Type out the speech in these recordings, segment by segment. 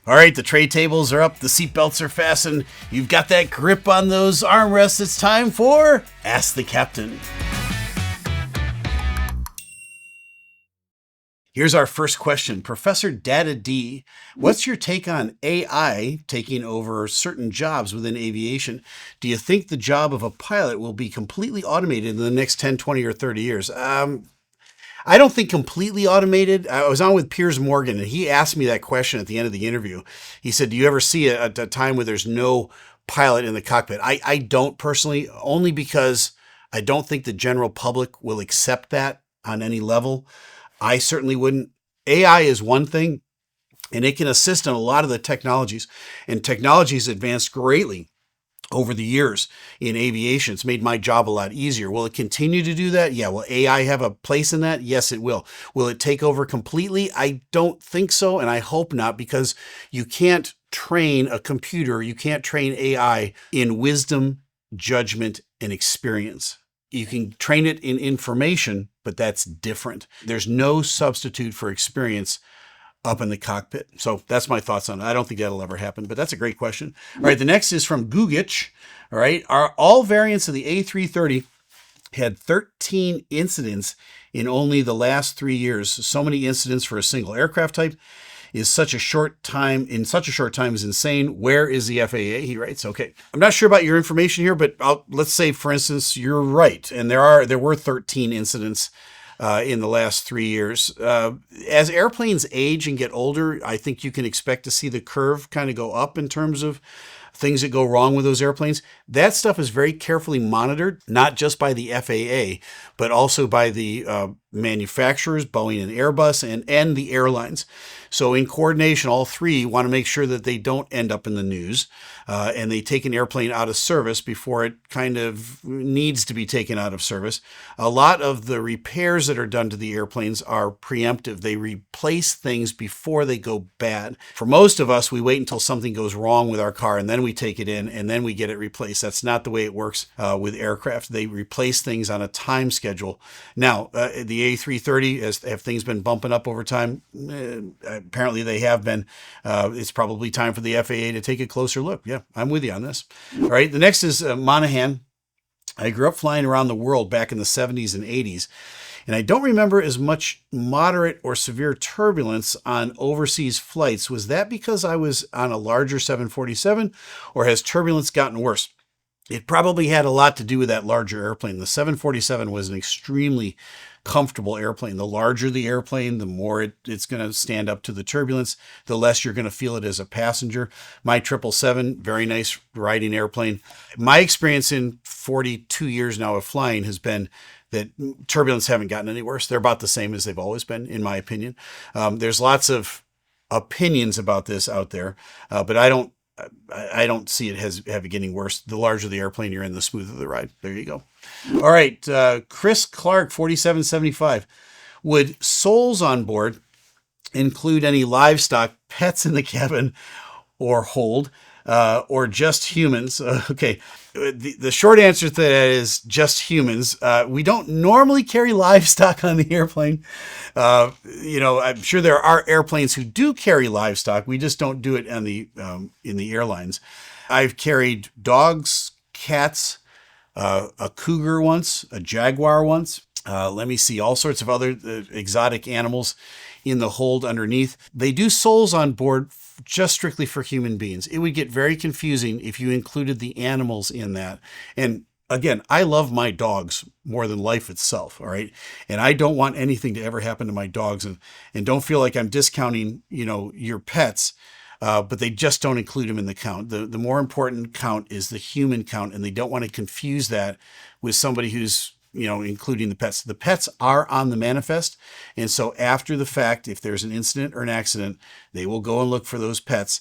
All right, the tray tables are up, the seatbelts are fastened, you've got that grip on those armrests. It's time for Ask the Captain. Here's our first question. Professor Data D, what's your take on AI taking over certain jobs within aviation? Do you think the job of a pilot will be completely automated in the next 10, 20, or 30 years? I don't think completely automated. I was on with Piers Morgan, and he asked me that question at the end of the interview. He said, do you ever see a time where there's no pilot in the cockpit? I don't personally, only because I don't think the general public will accept that on any level. I certainly wouldn't. AI is one thing, and it can assist in a lot of the technologies, and technology has advanced greatly over the years in aviation. It's made my job a lot easier. Will it continue to do that? Yeah. Will AI have a place in that? Yes, it will. Will it take over completely? I don't think so, and I hope not, because you can't train a computer, you can't train AI in wisdom, judgment, and experience. You can train it in information, but that's different. There's no substitute for experience up in the cockpit. So that's my thoughts on it. I don't think that'll ever happen, but that's a great question. All right, the next is from Gugich. All right, are all variants of the A330 had 13 incidents in only the last 3 years? So many incidents for a single aircraft type is such a short time is insane. Where is the FAA? He writes. Okay, I'm not sure about your information here, but let's say, for instance, you're right, and there were 13 incidents in the last 3 years. As airplanes age and get older, I think you can expect to see the curve kind of go up in terms of things that go wrong with those airplanes. That stuff is very carefully monitored, not just by the FAA, but also by the manufacturers, Boeing and Airbus, and the airlines. So in coordination, all three want to make sure that they don't end up in the news, and they take an airplane out of service before it kind of needs to be taken out of service. A lot of the repairs that are done to the airplanes are preemptive. They replace things before they go bad. For most of us, we wait until something goes wrong with our car, and then we take it in, and then we get it replaced. That's not the way it works with aircraft. They replace things on a time schedule. Now, the A330, have things been bumping up over time? Apparently they have been. It's probably time for the FAA to take a closer look. Yeah, I'm with you on this. All right, the next is Monahan. I grew up flying around the world back in the 70s and 80s, and I don't remember as much moderate or severe turbulence on overseas flights. Was that because I was on a larger 747, or has turbulence gotten worse? It probably had a lot to do with that larger airplane. The 747 was an extremely comfortable airplane. The larger the airplane, the more it's going to stand up to the turbulence, the less you're going to feel it as a passenger. My 777, very nice riding airplane. My experience in 42 years now of flying has been that turbulence haven't gotten any worse. They're about the same as they've always been, in my opinion. There's lots of opinions about this out there, but I don't see it have it getting worse. The larger the airplane you're in, the smoother the ride. There you go. All right. Chris Clark, 4775. Would souls on board include any livestock, pets in the cabin or hold, or just humans? Okay. The short answer to that is just humans. We don't normally carry livestock on the airplane. I'm sure there are airplanes who do carry livestock. We just don't do it on in the airlines. I've carried dogs, cats, a cougar once, a jaguar once. Let me see, all sorts of other exotic animals in the hold underneath. They do souls on board just strictly for human beings. It would get very confusing if you included the animals in that. And again, I love my dogs more than life itself, all right? And I don't want anything to ever happen to my dogs, and don't feel like I'm discounting, your pets, but they just don't include them in the count. The more important count is the human count, and they don't want to confuse that with somebody who's including the pets. The pets are on the manifest. And so after the fact, if there's an incident or an accident, they will go and look for those pets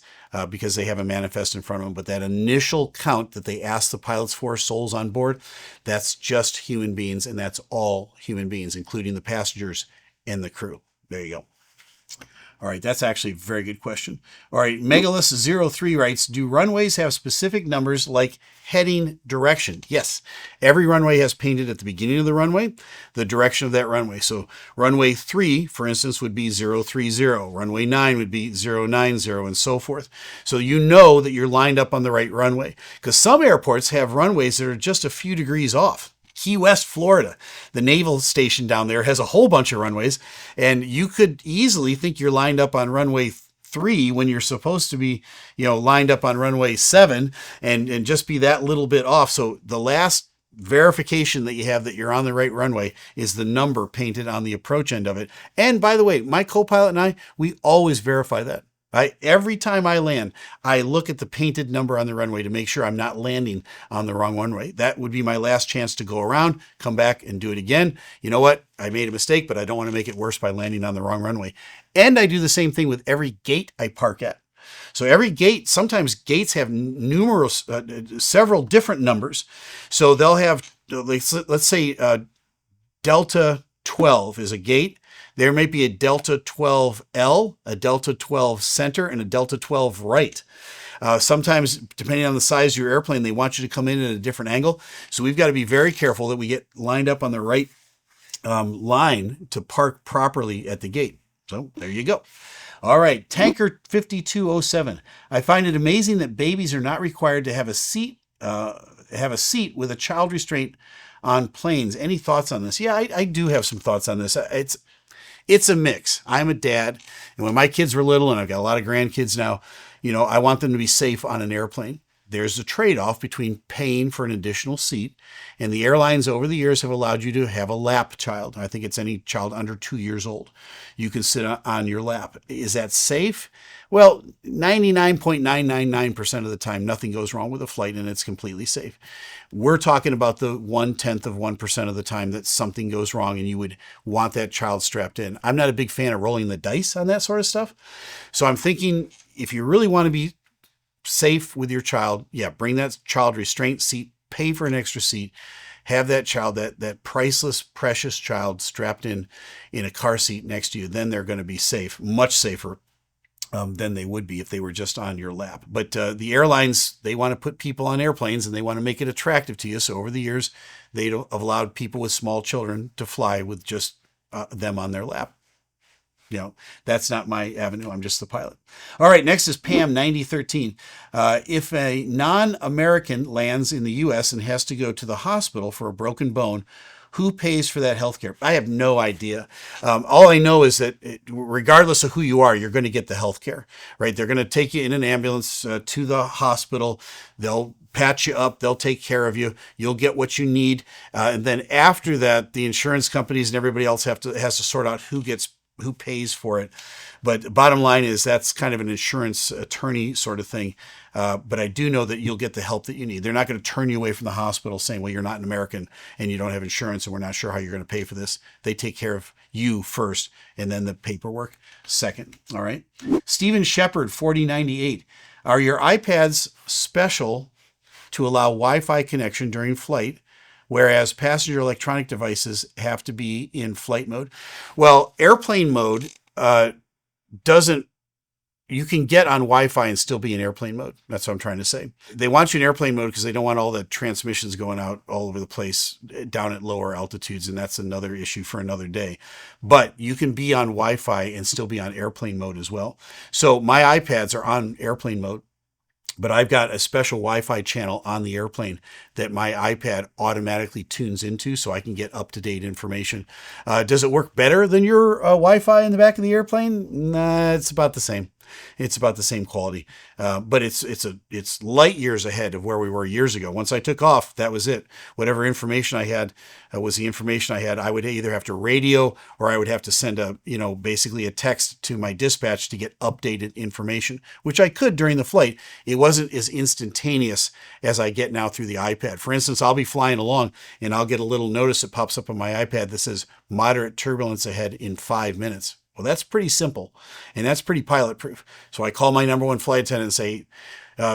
because they have a manifest in front of them. But that initial count that they ask the pilots for, souls on board, that's just human beings. And that's all human beings, including the passengers and the crew. There you go. All right, that's actually a very good question. All right, Megalus03 writes, do runways have specific numbers like heading direction? Yes, every runway has painted at the beginning of the runway the direction of that runway. So runway 3, for instance, would be 030. Runway 9 would be 090 and so forth. So you know that you're lined up on the right runway, because some airports have runways that are just a few degrees off. Key West, Florida, the naval station down there has a whole bunch of runways, and you could easily think you're lined up on runway 3 when you're supposed to be, lined up on runway 7 and just be that little bit off. So the last verification that you have that you're on the right runway is the number painted on the approach end of it. And by the way, my co-pilot and I, we always verify that. Every time I land, I look at the painted number on the runway to make sure I'm not landing on the wrong runway. That would be my last chance to go around, come back and do it again. You know what? I made a mistake, but I don't want to make it worse by landing on the wrong runway. And I do the same thing with every gate I park at. So every gate, sometimes gates have several different numbers. So they'll have, let's say Delta 12 is a gate. There may be a Delta 12L, a Delta 12 center, and a Delta 12 right. Sometimes, depending on the size of your airplane, they want you to come in at a different angle. So we've got to be very careful that we get lined up on the right line to park properly at the gate. So there you go. All right, Tanker 5207. I find it amazing that babies are not required to have a seat with a child restraint on planes. Any thoughts on this? Yeah, I do have some thoughts on this. It's a mix. I'm a dad, and when my kids were little, and I've got a lot of grandkids now, I want them to be safe on an airplane. There's a trade-off between paying for an additional seat, and the airlines over the years have allowed you to have a lap child. I think it's any child under 2 years old. You can sit on your lap. Is that safe? Well, 99.999% of the time, nothing goes wrong with a flight, and it's completely safe. We're talking about the 0.1% of the time that something goes wrong and you would want that child strapped in. I'm not a big fan of rolling the dice on that sort of stuff. So I'm thinking, if you really want to be safe with your child, bring that child restraint seat, pay for an extra seat, have that child, that priceless, precious child strapped in a car seat next to you. Then they're going to be safe, much safer than they would be if they were just on your lap. But the airlines, they want to put people on airplanes and they want to make it attractive to you. So over the years, they've allowed people with small children to fly with just them on their lap. That's not my avenue. I'm just the pilot. All right, next is Pam 9013. If a non-American lands in the U.S. and has to go to the hospital for a broken bone, who pays for that health care? I have no idea. All I know is that regardless of who you are, you're going to get the health care, right? They're going to take you in an ambulance to the hospital. They'll patch you up. They'll take care of you. You'll get what you need. And then after that, the insurance companies and everybody else has to sort out who pays for it. But bottom line is that's kind of an insurance attorney sort of thing. But I do know that you'll get the help that you need. They're not going to turn you away from the hospital saying, well, you're not an American and you don't have insurance and we're not sure how you're going to pay for this. They take care of you first and then the paperwork second. All right. Stephen Shepard, 4098. Are your iPads special to allow Wi-Fi connection during flight, whereas passenger electronic devices have to be in flight mode? Well, airplane mode you can get on Wi-Fi and still be in airplane mode. That's what I'm trying to say. They want you in airplane mode because they don't want all the transmissions going out all over the place down at lower altitudes, and that's another issue for another day. But you can be on Wi-Fi and still be on airplane mode as well. So my iPads are on airplane mode, but I've got a special Wi-Fi channel on the airplane that my iPad automatically tunes into so I can get up-to-date information. Does it work better than your Wi-Fi in the back of the airplane? Nah, it's about the same. It's about the same quality, but it's light years ahead of where we were years ago. Once I took off, that was it. Whatever information I had was the information I had. I would either have to radio or I would have to send basically a text to my dispatch to get updated information, which I could during the flight. It wasn't as instantaneous as I get now through the iPad. For instance, I'll be flying along and I'll get a little notice that pops up on my iPad that says moderate turbulence ahead in 5 minutes. Well, that's pretty simple, and that's pretty pilot-proof. So I call my number one flight attendant and say,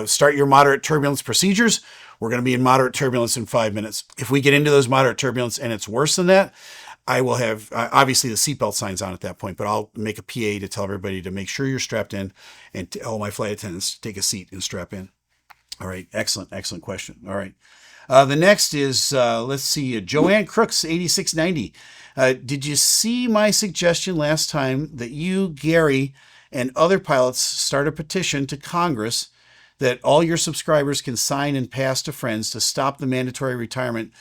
start your moderate turbulence procedures. We're going to be in moderate turbulence in 5 minutes. If we get into those moderate turbulence and it's worse than that, I will have, obviously the seatbelt sign's on at that point, but I'll make a PA to tell everybody to make sure you're strapped in, and all my flight attendants to take a seat and strap in. All right. Excellent. Excellent question. All right. The next is, let's see, Joanne Crooks, 8690. Did you see my suggestion last time that you, Gary, and other pilots start a petition to Congress that all your subscribers can sign and pass to friends to stop the mandatory retirement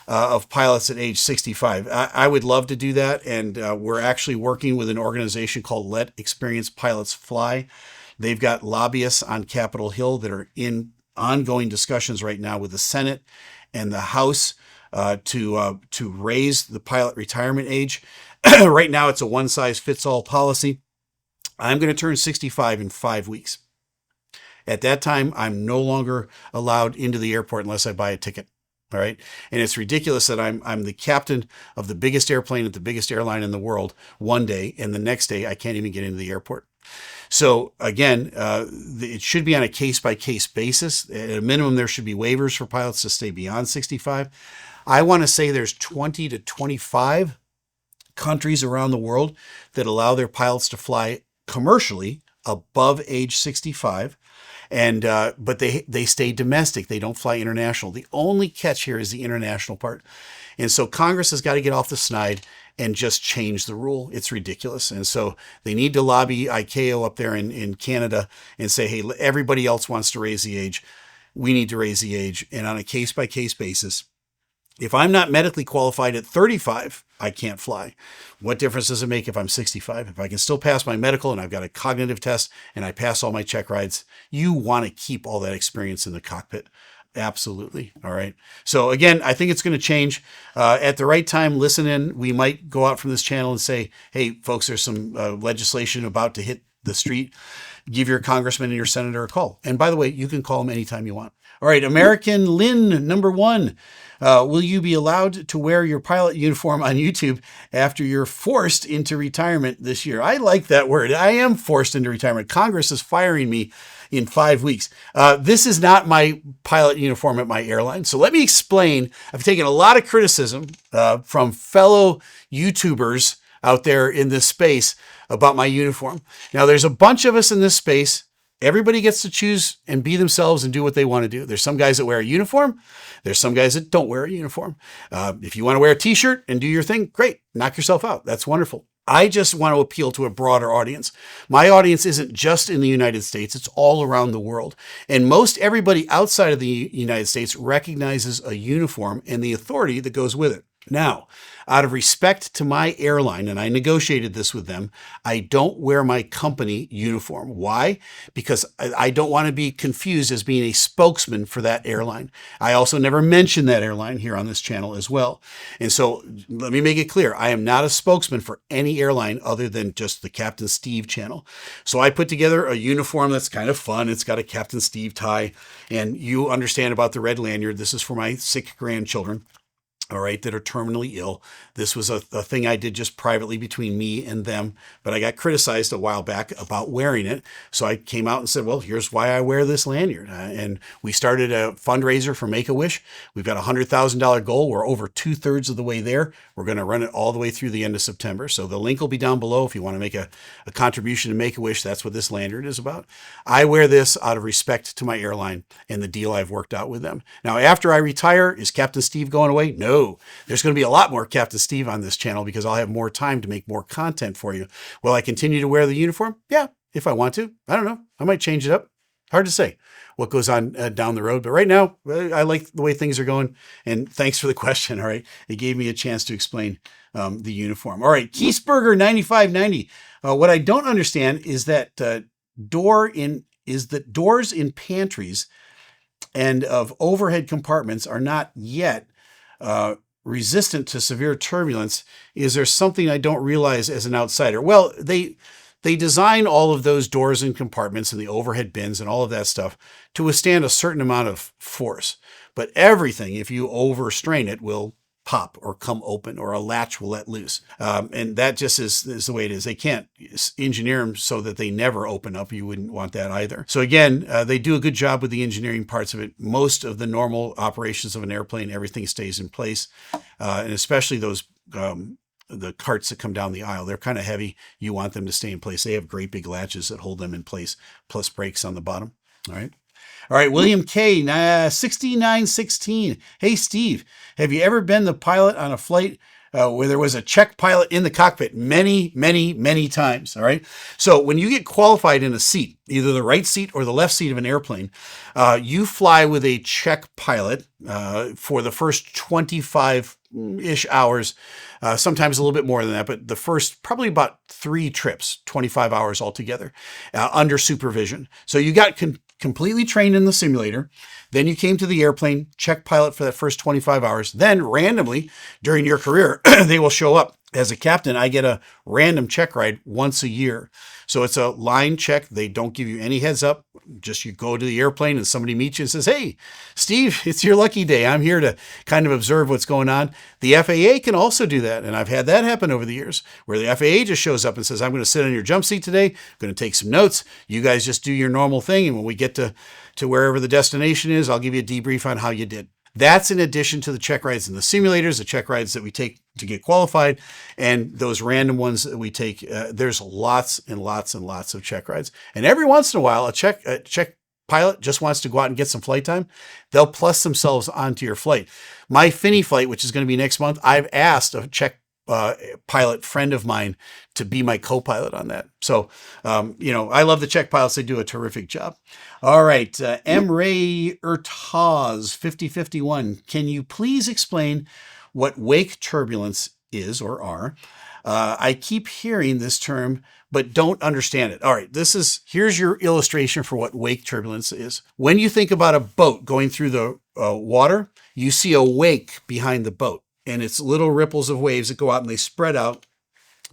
of pilots at age 65? I would love to do that. And we're actually working with an organization called Let Experienced Pilots Fly. They've got lobbyists on Capitol Hill that are in ongoing discussions right now with the Senate and the House to raise the pilot retirement age. Right now, it's a one-size-fits-all policy. I'm going to turn 65 in 5 weeks. At that time, I'm no longer allowed into the airport unless I buy a ticket. All right. And it's ridiculous that I'm the captain of the biggest airplane at the biggest airline in the world one day, and the next day I can't even get into the airport. So again, it should be on a case-by-case basis. At a minimum, there should be waivers for pilots to stay beyond 65. I want to say there's 20 to 25 countries around the world that allow their pilots to fly commercially above age 65. And but they stay domestic. They don't fly international. The only catch here is the international part. And so Congress has got to get off the snide and just change the rule. It's ridiculous. And so they need to lobby ICAO up there in Canada and say, hey, everybody else wants to raise the age. We need to raise the age. And on a case-by-case basis, if I'm not medically qualified at 35, I can't fly. What difference does it make if I'm 65? If I can still pass my medical and I've got a cognitive test and I pass all my check rides, you want to keep all that experience in the cockpit. Absolutely. All right. So again, I think it's going to change at the right time. Listen in. We might go out from this channel and say, hey, folks, there's some legislation about to hit the street. Give your congressman and your senator a call. And by the way, you can call them anytime you want. All right. American Lynn, number 1. Will you be allowed to wear your pilot uniform on YouTube after you're forced into retirement this year? I like that word. I am forced into retirement. Congress is firing me in 5 weeks. This is not my pilot uniform at my airline. So let me explain. I've taken a lot of criticism from fellow YouTubers out there in this space about my uniform. Now, there's a bunch of us in this space. Everybody gets to choose and be themselves and do what they want to do. There's some guys that wear a uniform. There's some guys that don't wear a uniform. If you want to wear a t-shirt and do your thing, great. Knock yourself out. That's wonderful. I just want to appeal to a broader audience. My audience isn't just in the United States. It's all around the world. And most everybody outside of the United States recognizes a uniform and the authority that goes with it. Now, out of respect to my airline, and I negotiated this with them, I don't wear my company uniform. Why? Because I don't want to be confused as being a spokesman for that airline. I also never mention that airline here on this channel as well. And so let me make it clear. I am not a spokesman for any airline other than just the Captain Steve channel. So I put together a uniform that's kind of fun. It's got a Captain Steve tie, and you understand about the red lanyard. This is for my sick grandchildren. All right, that are terminally ill. This was a thing I did just privately between me and them, but I got criticized a while back about wearing it. So I came out and said, well, here's why I wear this lanyard. And we started a fundraiser for Make-A-Wish. We've got a $100,000 goal. We're over 2/3 of the way there. We're going to run it all the way through the end of September. So the link will be down below if you want to make a contribution to Make-A-Wish. That's what this lanyard is about. I wear this out of respect to my airline and the deal I've worked out with them. Now, after I retire, is Captain Steve going away? No. There's going to be a lot more Captain Steve on this channel because I'll have more time to make more content for you. Will I continue to wear the uniform? Yeah, if I want to. I don't know. I might change it up. Hard to say what goes on down the road. But right now, I like the way things are going. And thanks for the question. All right. It gave me a chance to explain the uniform. All right. Keysburger 9590. What I don't understand is that doors in pantries and of overhead compartments are not yet resistant to severe turbulence. Is there something I don't realize as an outsider? Well, they design all of those doors and compartments and the overhead bins and all of that stuff to withstand a certain amount of force. But everything, if you overstrain it, will pop or come open, or a latch will let loose. And that just is the way it is. They can't engineer them so that they never open up. You wouldn't want that either. So again, they do a good job with the engineering parts of it. Most of the normal operations of an airplane, everything stays in place. And especially those the carts that come down the aisle. They're kind of heavy. You want them to stay in place. They have great big latches that hold them in place, plus brakes on the bottom. All right. All right, William K, 6916. Hey, Steve, have you ever been the pilot on a flight where there was a Czech pilot in the cockpit? Many, many, many times. All right. So when you get qualified in a seat, either the right seat or the left seat of an airplane, you fly with a Czech pilot for the first 25-ish hours, sometimes a little bit more than that, but the first probably about 3 trips, 25 hours altogether, under supervision. So you got completely trained in the simulator. Then you came to the airplane, Czech pilot for that first 25 hours. Then randomly during your career, they will show up. As a captain, I get a random check ride once a year. So it's a line check. They don't give you any heads up. Just you go to the airplane and somebody meets you and says, hey, Steve, it's your lucky day. I'm here to kind of observe what's going on. The FAA can also do that. And I've had that happen over the years where the FAA just shows up and says, I'm going to sit on your jump seat today. I'm going to take some notes. You guys just do your normal thing. And when we get to wherever the destination is, I'll give you a debrief on how you did. That's in addition to the check rides in the simulators, the check rides that we take to get qualified, and those random ones that we take. There's lots and lots and lots of check rides. And every once in a while, a Czech pilot just wants to go out and get some flight time. They'll plus themselves onto your flight. My Finney flight, which is going to be next month, I've asked a Czech pilot friend of mine to be my co-pilot on that. So, I love the Czech pilots. They do a terrific job. All right. M. Ray Ertaz, 5051. Can you please explain what wake turbulence is or are? I keep hearing this term, but don't understand it. All right. Here's your illustration for what wake turbulence is. When you think about a boat going through the water, you see a wake behind the boat. And it's little ripples of waves that go out and they spread out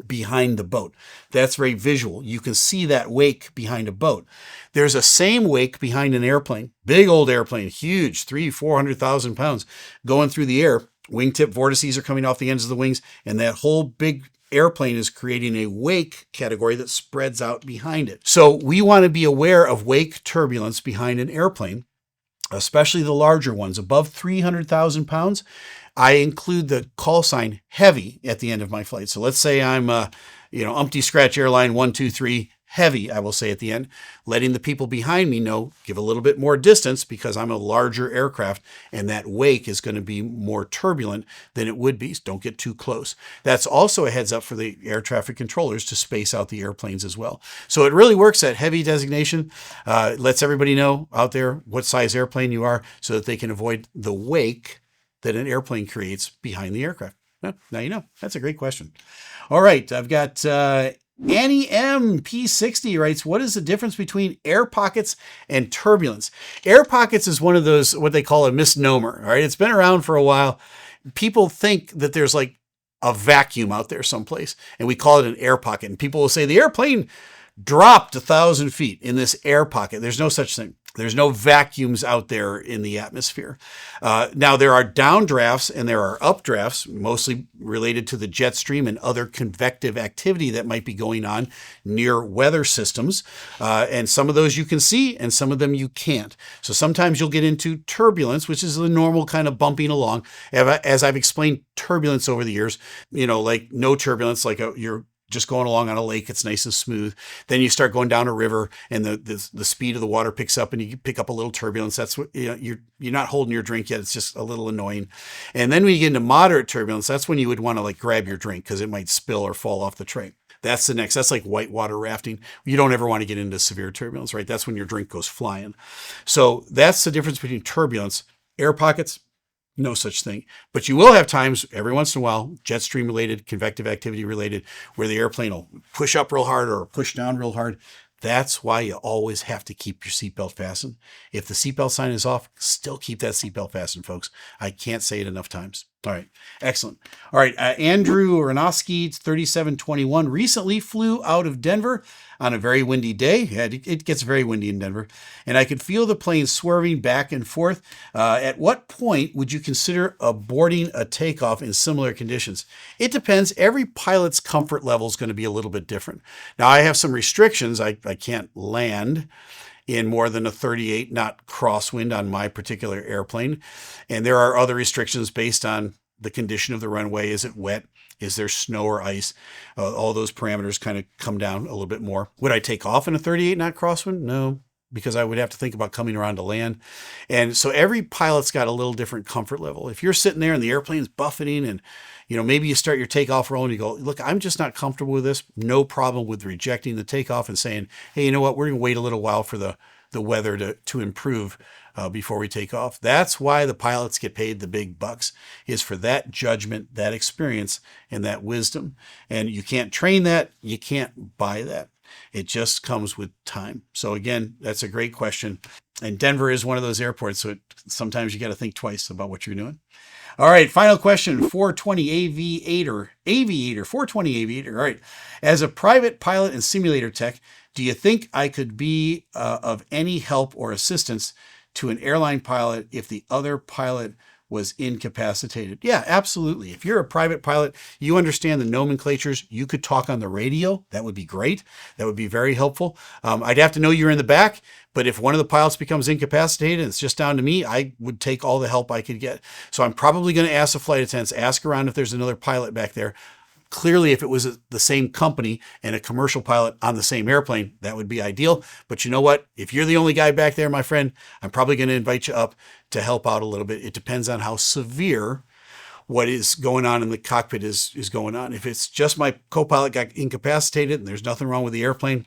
behind the boat. That's very visual. You can see that wake behind a boat. There's a same wake behind an airplane, big old airplane, huge, 300,000-400,000 pounds going through the air. Wingtip vortices are coming off the ends of the wings, and that whole big airplane is creating a wake category that spreads out behind it. So we want to be aware of wake turbulence behind an airplane, especially the larger ones above 300,000 pounds. I include the call sign heavy at the end of my flight. So let's say I'm, Umpty Scratch Airline 123 heavy, I will say at the end, letting the people behind me know, give a little bit more distance because I'm a larger aircraft and that wake is going to be more turbulent than it would be. So don't get too close. That's also a heads up for the air traffic controllers to space out the airplanes as well. So it really works, that heavy designation. Lets everybody know out there what size airplane you are so that they can avoid the wake that an airplane creates behind the aircraft. Well, now you know. That's a great question. All right, I've got Annie M. P60 writes, what is the difference between air pockets and turbulence? Air pockets is one of those, what they call a misnomer. All right, it's been around for a while. People think that there's like a vacuum out there someplace, and we call it an air pocket. And people will say the airplane dropped 1,000 feet in this air pocket. There's no such thing. There's no vacuums out there in the atmosphere. Now, there are downdrafts and there are updrafts, mostly related to the jet stream and other convective activity that might be going on near weather systems. And some of those you can see and some of them you can't. So sometimes you'll get into turbulence, which is the normal kind of bumping along. As I've explained turbulence over the years, like no turbulence, like you're just going along on a lake, it's nice and smooth. Then you start going down a river and the speed of the water picks up and you pick up a little turbulence. That's what you're not holding your drink yet. It's just a little annoying. And then when you get into moderate turbulence, that's when you would want to like grab your drink because it might spill or fall off the tray. That's like whitewater rafting. You don't ever want to get into severe turbulence, right? That's when your drink goes flying. So that's the difference between turbulence. Air pockets, no such thing. But you will have times every once in a while, jet stream related, convective activity related, where the airplane will push up real hard or push down real hard. That's why you always have to keep your seatbelt fastened. If the seatbelt sign is off, still keep that seatbelt fastened, folks. I can't say it enough times. All right. Excellent. All right. Andrew Aronofsky, 3721, recently flew out of Denver on a very windy day. Yeah, it gets very windy in Denver. And I could feel the plane swerving back and forth. At what point would you consider aborting a takeoff in similar conditions? It depends. Every pilot's comfort level is going to be a little bit different. Now, I have some restrictions. I can't land in more than a 38 knot crosswind on my particular airplane. And there are other restrictions based on the condition of the runway. Is it wet? Is there snow or ice? All those parameters kind of come down a little bit more. Would I take off in a 38 knot crosswind? No, because I would have to think about coming around to land. And so every pilot's got a little different comfort level. If you're sitting there and the airplane's buffeting and, maybe you start your takeoff roll and you go, look, I'm just not comfortable with this. No problem with rejecting the takeoff and saying, hey, you know what? We're going to wait a little while for the weather to improve before we take off. That's why the pilots get paid the big bucks, is for that judgment, that experience, and that wisdom. And you can't train that. You can't buy that. It just comes with time. So again, that's a great question. And Denver is one of those airports, so sometimes you got to think twice about what you're doing. All right, final question, 420 Aviator, 420 Aviator. All right, as a private pilot and simulator tech, do you think I could be of any help or assistance to an airline pilot if the other pilot was incapacitated? Yeah, absolutely. If you're a private pilot, you understand the nomenclatures. You could talk on the radio. That would be great. That would be very helpful. I'd have to know you're in the back, but if one of the pilots becomes incapacitated and it's just down to me, I would take all the help I could get. So I'm probably going to ask the flight attendants, ask around if there's another pilot back there. Clearly, if it was the same company and a commercial pilot on the same airplane, that would be ideal. But you know what? If you're the only guy back there, my friend, I'm probably going to invite you up to help out a little bit. It depends on how severe what is going on in the cockpit is going on. If it's just my co-pilot got incapacitated and there's nothing wrong with the airplane,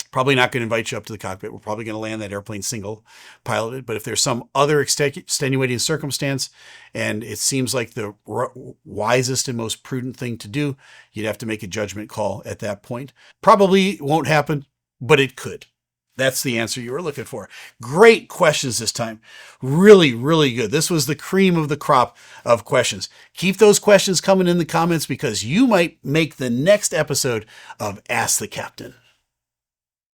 probably not going to invite you up to the cockpit. We're probably going to land that airplane single piloted. But if there's some other extenuating circumstance and it seems like the wisest and most prudent thing to do, you'd have to make a judgment call at that point. Probably won't happen, but it could. That's the answer you were looking for. Great questions this time. Really, really good. This was the cream of the crop of questions. Keep those questions coming in the comments because you might make the next episode of Ask the Captain.